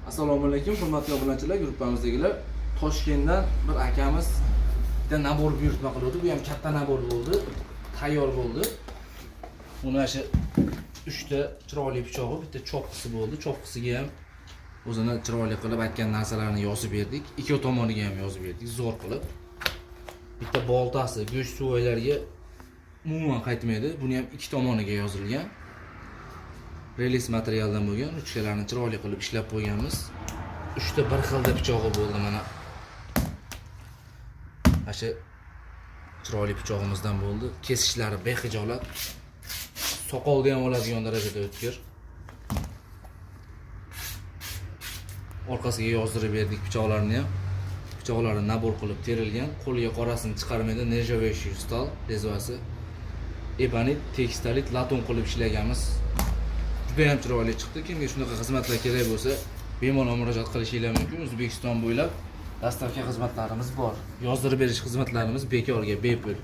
Assalomu alaykum, hurmatli obunachilar, gruppamizdagilar. Toshkentdan bir akamiz bitta nabor buyurtma qildi. Bu ham katta nabor bo'ldi. Tayyor bo'ldi. Buni shu 3 ta chiroyli pichog'i, bitta cho'qqisi bo'ldi. Cho'qqisiga ham o'zini chiroyli qilib aytgan narsalarni yozib berdik. Ikki tomoniga ham yozib berdik, zo'r qilib. Bitta boltasi go'sht suvaylarga umuman qaytmaydi. Buni ham ikki tomoniga yozilgan. Relis materialdan bo'lgan, uchkalarni chiroyli qilib ishlab qo'yganmiz. 3 ta bir xilda pichog'i bo'ldi mana. Shu chiroyli pichog'imizdan bo'ldi. Kesishlari bexijolat. Soqolga ham oladigan darajada o'tkir. Orqasiga yozdirib berdik pichoqlarni ham. Pichoqlari nabor qilib terilgan, qo'lga qorasini chiqarmaydi, nержавеющий stol rezvasi. Ebanit, tekstalit, laton qilib ishlaganmiz. Juda ham chiroyli chiqdi. Kimga shunaqa xizmatlar kerak bo'lsa, bemalol murojaat qilishingiz mumkin. O'zbekiston bo'ylab dastavka xizmatlarimiz bor. Yozdirib berish xizmatlarimiz bekorga, bepul.